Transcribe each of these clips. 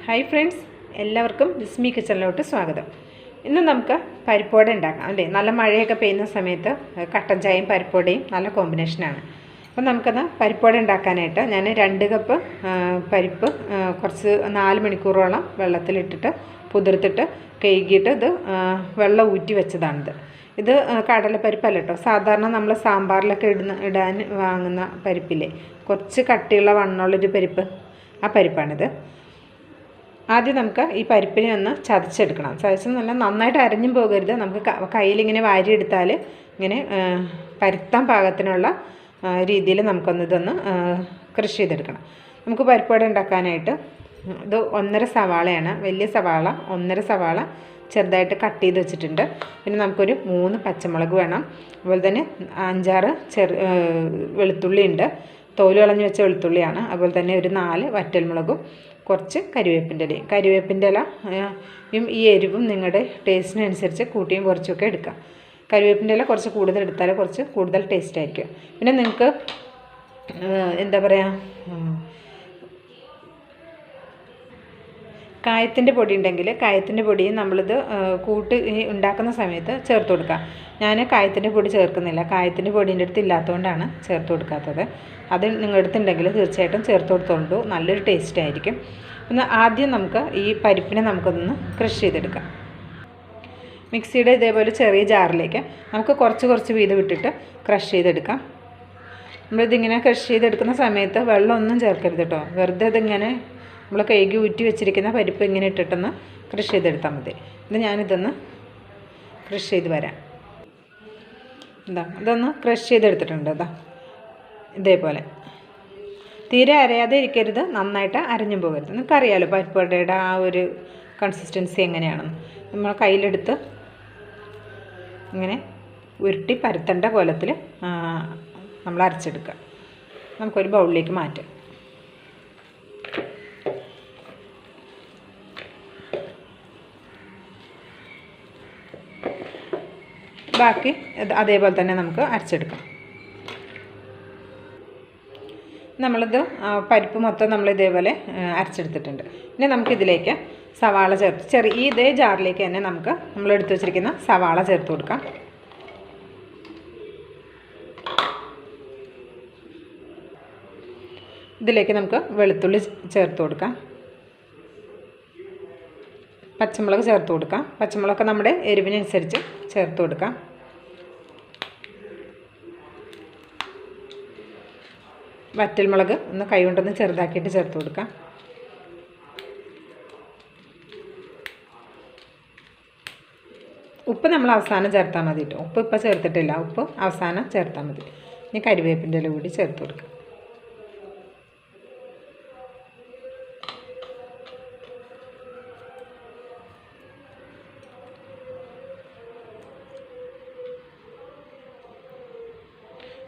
Hi friends, എല്ലാവർക്കും ജിസ്മി കിച്ചണിലോട്ട് സ്വാഗതം. ഇന്ന് നമുക്ക് പരിപ്പുവട ഉണ്ടാക്കാം അല്ലേ. നല്ല മഴയൊക്കെ പെയ്യുന്ന സമയത്ത് കട്ടൻ ചായയും പരിപ്പുവടയും നല്ല കോമ്പിനേഷനാണ്. അപ്പോൾ നമുക്കത് പരിപ്പുവട ഉണ്ടാക്കാനായിട്ട് ഞാൻ 2 കപ്പ് പരിപ്പ് കുറച്ച് 4 മണിക്കൂറോളം വെള്ളത്തിലിട്ടിട്ട് പുതിർത്തിട്ട് കഴുകിയിട്ട് ഇത് വെള്ളം ഊറ്റി വെച്ചതാണിത്. ഇത് കടലപ്പരിപ്പല്ല കേട്ടോ, സാധാരണ നമ്മൾ സാമ്പാറിലൊക്കെ ഇടാൻ വാങ്ങുന്ന പരിപ്പില്ലേ, കുറച്ച് കട്ടിയുള്ള വണ്ണമുള്ളൊരു പരിപ്പ്, ആ പരിപ്പാണിത്. ആദ്യം നമുക്ക് ഈ പരിപ്പിനെ ഒന്ന് ചതച്ചെടുക്കണം. ചതച്ചെന്നല്ല, നന്നായിട്ട് അരഞ്ഞും പോകരുത്. നമുക്ക് കയ്യിലിങ്ങനെ വാരിയെടുത്താൽ ഇങ്ങനെ പരുത്താൻ പാകത്തിനുള്ള രീതിയിൽ നമുക്കൊന്നിതൊന്ന് ക്രഷ് ചെയ്തെടുക്കണം. നമുക്ക് പരിപ്പുവട ഉണ്ടാക്കാനായിട്ട് ഇത് 1.5 സവാളയാണ്, വലിയ സവാള 1.5 സവാള ചെറുതായിട്ട് കട്ട് ചെയ്ത് വെച്ചിട്ടുണ്ട്. പിന്നെ നമുക്കൊരു 3 പച്ചമുളക് വേണം. അതുപോലെ തന്നെ 5-6 വെളുത്തുള്ളി ഉണ്ട്, തോല് കളഞ്ഞ് വെച്ച വെളുത്തുള്ളിയാണ്. അതുപോലെ തന്നെ ഒരു 4 വറ്റൽമുളകും കുറച്ച് കരിവേപ്പിൻ്റെ ഇല ഈ എരിവും നിങ്ങളുടെ ടേസ്റ്റിനനുസരിച്ച് കൂട്ടിയും കുറച്ചൊക്കെ എടുക്കാം. കരിവേപ്പിൻ്റെ ഇല കുറച്ച് കൂടുതൽ എടുത്താൽ കുറച്ച് കൂടുതൽ ടേസ്റ്റ് ആയിരിക്കും. പിന്നെ നിങ്ങൾക്ക് എന്താ പറയുക, കായത്തിൻ്റെ പൊടി ഉണ്ടെങ്കിൽ കായത്തിൻ്റെ പൊടിയും നമ്മളിത് കൂട്ട് ഉണ്ടാക്കുന്ന സമയത്ത് ചേർത്ത് കൊടുക്കാം. ഞാൻ കായത്തിൻ്റെ പൊടി ചേർക്കുന്നില്ല, കായത്തിൻ്റെ പൊടീൻ്റെ അടുത്ത് ഇല്ലാത്തതുകൊണ്ടാണ് ചേർത്ത് കൊടുക്കാത്തത്. അത് നിങ്ങളുടെ അടുത്തുണ്ടെങ്കിൽ തീർച്ചയായിട്ടും ചേർത്ത് കൊടുത്തോളൂ, നല്ലൊരു ടേസ്റ്റ് ആയിരിക്കും. ഒന്ന് ആദ്യം നമുക്ക് ഈ പരിപ്പിനെ നമുക്കൊന്ന് ക്രഷ് ചെയ്തെടുക്കാം. മിക്സിയുടെ ഇതേപോലെ ചെറിയ ജാറിലേക്ക് നമുക്ക് കുറച്ച് വീതം ഇട്ടിട്ട് ക്രഷ് ചെയ്തെടുക്കാം. നമ്മളിതിങ്ങനെ ക്രഷ് ചെയ്തെടുക്കുന്ന സമയത്ത് വെള്ളമൊന്നും ചേർക്കരുത് കേട്ടോ. വെറുതെ ഇതിങ്ങനെ നമ്മൾ കഴുകി ഊറ്റി വെച്ചിരിക്കുന്ന പരിപ്പ് ഇങ്ങനെ ഇട്ടിട്ടൊന്ന് ക്രഷ് ചെയ്തെടുത്താൽ മതി. ഇത് ഞാനിതൊന്ന് ക്രഷ് ചെയ്ത് വരാം. ഇതൊന്ന് ക്രഷ് ചെയ്തെടുത്തിട്ടുണ്ട്. ഇതേപോലെ തീരെ അരയാതെ ഇരിക്കരുത്, നന്നായിട്ട് അരഞ്ഞു പോകരുത്. നിങ്ങൾക്കറിയാമല്ലോ പരിപ്പുവടയുടെ ആ ഒരു കൺസിസ്റ്റൻസി എങ്ങനെയാണെന്ന്. നമ്മൾ കയ്യിലെടുത്ത് ഇങ്ങനെ ഉരുട്ടി പരത്തേണ്ട കോലത്തിൽ നമ്മൾ അരച്ചെടുക്കുക. നമുക്കൊരു ബൗളിലേക്ക് മാറ്റാം. ബാക്കി അതേപോലെ തന്നെ നമുക്ക് അരച്ചെടുക്കാം. നമ്മളിത് പരിപ്പ് മൊത്തം നമ്മൾ ഇതേപോലെ അരച്ചെടുത്തിട്ടുണ്ട്. ഇനി നമുക്കിതിലേക്ക് സവാള ചേർത്ത് ഇതേ ജാറിലേക്ക് തന്നെ നമുക്ക് നമ്മൾ എടുത്തു വച്ചിരിക്കുന്ന സവാള ചേർത്ത് കൊടുക്കാം. ഇതിലേക്ക് നമുക്ക് വെളുത്തുള്ളി ചേർത്ത് കൊടുക്കാം, പച്ചമുളക് ചേർത്ത് കൊടുക്കാം. പച്ചമുളകൊക്കെ നമ്മുടെ എരിവിനനുസരിച്ച് ചേർത്ത് കൊടുക്കാം. വറ്റൽമുളക് ഒന്ന് കൈ കൊണ്ടൊന്ന് ചെറുതാക്കിയിട്ട് ചേർത്ത് കൊടുക്കാം. ഉപ്പ് നമ്മൾ അവസാനം ചേർത്താൽ മതി കേട്ടോ. ഉപ്പ് ഇപ്പോൾ ചേർത്തിട്ടില്ല, ഉപ്പ് അവസാനം ചേർത്താൽ മതി. ഇനി കരിവേപ്പിൻ്റെ ഇല കൂടി ചേർത്ത് കൊടുക്കാം.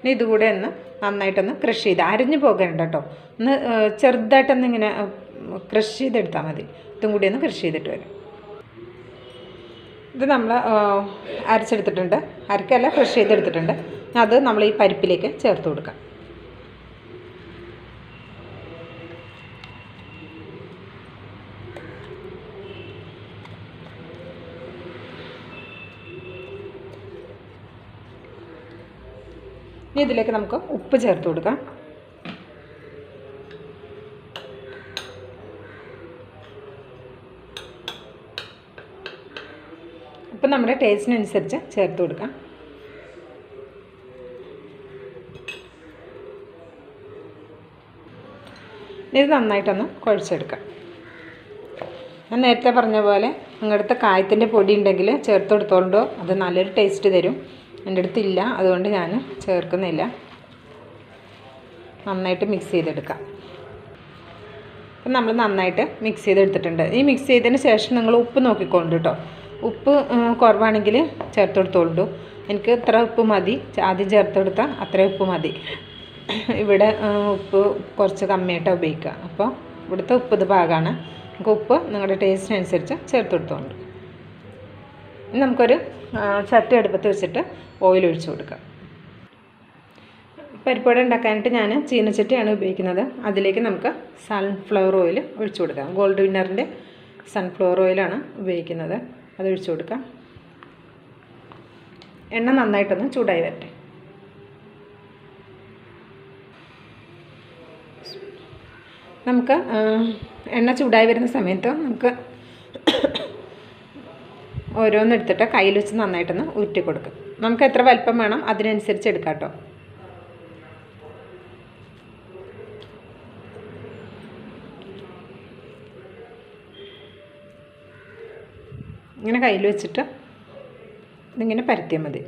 ഇനി ഇതുകൂടെ ഒന്ന് നന്നായിട്ടൊന്ന് ക്രഷ് ചെയ്ത്, അരിഞ്ഞു പോകണ്ട കേട്ടോ, ഒന്ന് ചെറുതായിട്ടൊന്ന് ഇങ്ങനെ ക്രഷ് ചെയ്തെടുത്താൽ മതി. ഇതും കൂടി ഒന്ന് ക്രഷ് ചെയ്തിട്ട് വരും. ഇത് നമ്മൾ അരച്ചെടുത്തിട്ടുണ്ട്, അരക്കല്ല ക്രഷ് ചെയ്തെടുത്തിട്ടുണ്ട്. അത് നമ്മൾ ഈ പരിപ്പിലേക്ക് ചേർത്ത് കൊടുക്കാം. ഇനി ഇതിലേക്ക് നമുക്ക് ഉപ്പ് ചേർത്ത് കൊടുക്കാം. ഉപ്പ് നമ്മുടെ ടേസ്റ്റിനനുസരിച്ച് ചേർത്ത് കൊടുക്കാം. ഇത് നന്നായിട്ടൊന്ന് കുഴച്ചെടുക്കാം. ഞാൻ നേരത്തെ പറഞ്ഞ പോലെ നിങ്ങളുടെ അടുത്ത് കായത്തിൻ്റെ പൊടി ഉണ്ടെങ്കിൽ ചേർത്ത് കൊടുത്തോണ്ടോ, അത് നല്ലൊരു ടേസ്റ്റ് തരും. എൻ്റെ അടുത്തില്ല, അതുകൊണ്ട് ഞാൻ ചേർക്കുന്നില്ല. നന്നായിട്ട് മിക്സ് ചെയ്തെടുക്കാം. അപ്പം നമ്മൾ നന്നായിട്ട് മിക്സ് ചെയ്തെടുത്തിട്ടുണ്ട്. ഈ മിക്സ് ചെയ്തതിന് ശേഷം നിങ്ങൾ ഉപ്പ് നോക്കിക്കൊണ്ട് കേട്ടോ. ഉപ്പ് കുറവാണെങ്കിൽ ചേർത്ത് കൊടുത്തോളൂ. എനിക്ക് ഇത്ര ഉപ്പ് മതി, ആദ്യം ചേർത്ത് കൊടുത്താൽ അത്രയും ഉപ്പ് മതി. ഇവിടെ ഉപ്പ് കുറച്ച് കമ്മിയായിട്ടാണ് ഉപയോഗിക്കുക. അപ്പോൾ ഇവിടുത്തെ ഉപ്പ് ഇത് പാകമാണ്. നമുക്ക് ഉപ്പ് നിങ്ങളുടെ ടേസ്റ്റിനനുസരിച്ച് ചേർത്ത് കൊടുത്തോണ്ട്. നമുക്കൊരു ചട്ടി അടുപ്പത്ത് വെച്ചിട്ട് ഓയിൽ ഒഴിച്ച് കൊടുക്കാം. പരിപ്പുവട ഉണ്ടാക്കാനായിട്ട് ഞാൻ ചീനച്ചട്ടിയാണ് ഉപയോഗിക്കുന്നത്. അതിലേക്ക് നമുക്ക് സൺഫ്ലവർ ഓയിൽ ഒഴിച്ചു കൊടുക്കാം. ഗോൾഡ് വിന്നറിൻ്റെ സൺഫ്ലവർ ഓയിലാണ് ഉപയോഗിക്കുന്നത്. അത് ഒഴിച്ചു കൊടുക്കാം. എണ്ണ നന്നായിട്ടൊന്ന് ചൂടായി വരട്ടെ. നമുക്ക് എണ്ണ ചൂടായി വരുന്ന സമയത്ത് നമുക്ക് ഓരോന്നെടുത്തിട്ട് കയ്യിൽ വെച്ച് നന്നായിട്ടൊന്ന് ഉരുട്ടി കൊടുക്കും. നമുക്ക് എത്ര വലിപ്പം വേണം അതിനനുസരിച്ച് എടുക്കാം കേട്ടോ. ഇങ്ങനെ കയ്യിൽ വെച്ചിട്ട് ഇതിങ്ങനെ പരത്തിയാൽ മതി.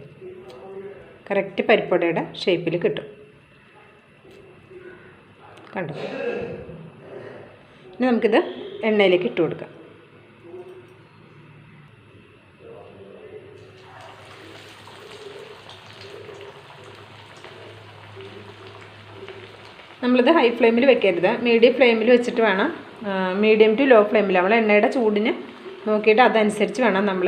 കറക്റ്റ് പരിപ്പുവടയുടെ ഷേപ്പിൽ കിട്ടും. കണ്ടോ? ഇനി നമുക്കിത് എണ്ണയിലേക്ക് ഇട്ട് കൊടുക്കാം. നമ്മളിത് ഹൈ ഫ്ലെയിമിൽ വെക്കരുത്, മീഡിയം ഫ്ലെയിമിൽ വെച്ചിട്ട് വേണം. മീഡിയം ടു ലോ ഫ്ലെയിമിൽ നമ്മൾ എണ്ണയുടെ ചൂടിന് നോക്കിയിട്ട് അതനുസരിച്ച് വേണം നമ്മൾ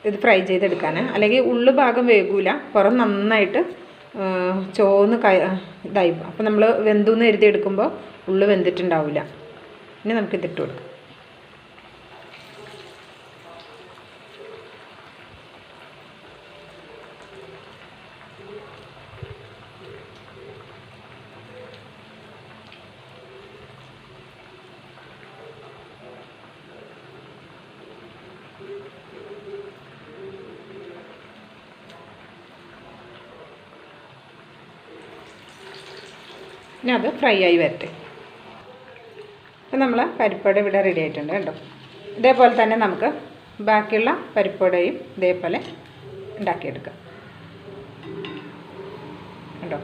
ഇത് ഫ്രൈ ചെയ്തെടുക്കാൻ. അല്ലെങ്കിൽ ഉള്ളു ഭാഗം വേകൂല, പുറം നന്നായിട്ട് ചോന്ന് ഇതായി. അപ്പോൾ നമ്മൾ വെന്തുന്ന് എഴുതി എടുക്കുമ്പോൾ ഉള്ളു വെന്തിട്ടുണ്ടാവില്ല. ഇനി നമുക്കിതിട്ട് കൊടുക്കാം. ഇനി അത് ഫ്രൈ ആയി വരട്ടെ. അപ്പം നമ്മൾ പരിപ്പുവട ഇവിടെ റെഡി ആയിട്ടുണ്ട് കേട്ടോ. ഇതേപോലെ തന്നെ നമുക്ക് ബാക്കിയുള്ള പരിപ്പുവടയും ഇതേപോലെ ഉണ്ടാക്കിയെടുക്കാം കേട്ടോ.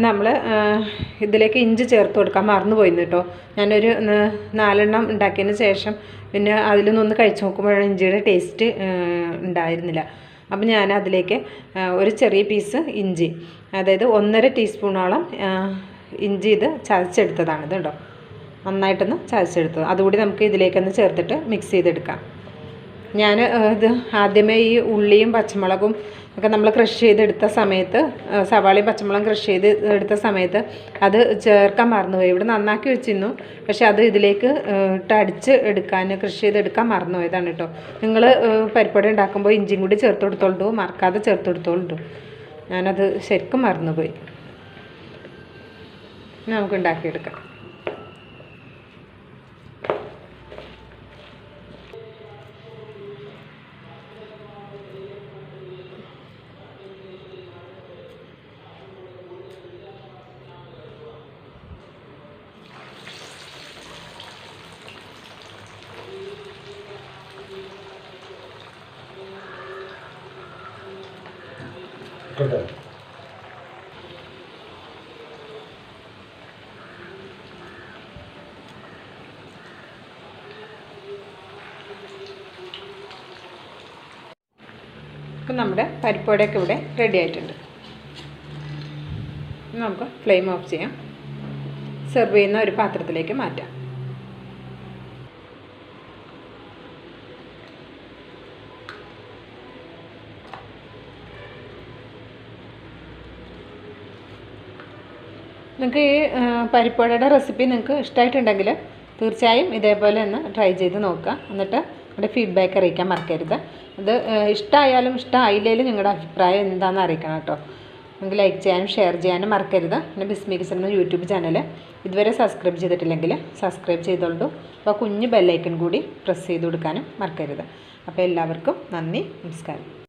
നമ്മൾ ഇതിലേക്ക് ഇഞ്ചി ചേർത്ത് കൊടുക്കാൻ മറന്നു പോയിന്ന് കേട്ടോ. ഞാനൊരു 4 എണ്ണം ഉണ്ടാക്കിയതിന് ശേഷം പിന്നെ അതിലൊന്ന് കഴിച്ച് നോക്കുമ്പോഴാണ് ഇഞ്ചിയുടെ ടേസ്റ്റ് ഉണ്ടായിരുന്നില്ല. അപ്പം ഞാൻ അതിലേക്ക് ഒരു ചെറിയ പീസ് ഇഞ്ചി, അതായത് 1.5 ടീസ്പൂണോളം ഇഞ്ചി ഇത് ചതച്ചെടുത്തതാണ് ഇത് കേട്ടോ. നന്നായിട്ടൊന്ന് ചതച്ചെടുത്തത് അതുകൂടി നമുക്ക് ഇതിലേക്കൊന്ന് ചേർത്തിട്ട് മിക്സ് ചെയ്തെടുക്കാം. ഞാൻ ഇത് ആദ്യമേ ഈ ഉള്ളിയും പച്ചമുളകും ഒക്കെ നമ്മൾ ക്രഷ് ചെയ്തെടുത്ത സമയത്ത്, സവാളയും പച്ചമുളകും ക്രഷ് ചെയ്ത് എടുത്ത സമയത്ത് അത് ചേർക്കാൻ മറന്നുപോയി. ഇവിടെ നന്നാക്കി വെച്ചിരുന്നു, പക്ഷെ അത് ഇതിലേക്ക് അടിച്ച് എടുക്കാൻ, ക്രഷ് ചെയ്തെടുക്കാൻ മറന്നുപോയതാണ് കേട്ടോ. നിങ്ങൾ പരിപ്പുവട ഉണ്ടാക്കുമ്പോൾ ഇഞ്ചിയും കൂടി ചേർത്ത് കൊടുത്തോളൂ, മറക്കാതെ ചേർത്ത് കൊടുത്തോളൂ. ഞാനത് ശരിക്കും മറന്നുപോയി. നമുക്ക് ഉണ്ടാക്കിയെടുക്കാം. കേട്ടോ. അപ്പം നമ്മുടെ പരിപ്പുവടയൊക്കെ ഇവിടെ റെഡി ആയിട്ടുണ്ട്. നമുക്ക് ഫ്ലെയിം ഓഫ് ചെയ്യാം. സെർവ് ചെയ്യുന്ന ഒരു പാത്രത്തിലേക്ക് മാറ്റാം. നിങ്ങൾക്ക് ഈ പരിപ്പുവടയുടെ റെസിപ്പി നിങ്ങൾക്ക് ഇഷ്ടമായിട്ടുണ്ടെങ്കിൽ തീർച്ചയായും ഇതേപോലെ ഒന്ന് ട്രൈ ചെയ്ത് നോക്കുക. എന്നിട്ട് നിങ്ങളുടെ ഫീഡ്ബാക്ക് അറിയിക്കാൻ മറക്കരുത്. അത് ഇഷ്ടമായാലും ഇഷ്ടമായില്ലെങ്കിലും നിങ്ങളുടെ അഭിപ്രായം എന്താണെന്ന് അറിയിക്കണം കേട്ടോ. നിങ്ങൾക്ക് ലൈക്ക് ചെയ്യാനും ഷെയർ ചെയ്യാനും മറക്കരുത്. പിന്നെ ബിസ്മി കിച്ചൺ എന്ന യൂട്യൂബ് ചാനൽ ഇതുവരെ സബ്സ്ക്രൈബ് ചെയ്തിട്ടില്ലെങ്കിൽ സബ്സ്ക്രൈബ് ചെയ്തോളൂ. അപ്പോൾ കുഞ്ഞ് ബെല്ലൈക്കൺ കൂടി പ്രസ് ചെയ്ത് കൊടുക്കാനും മറക്കരുത്. അപ്പോൾ എല്ലാവർക്കും നന്ദി, നമസ്കാരം.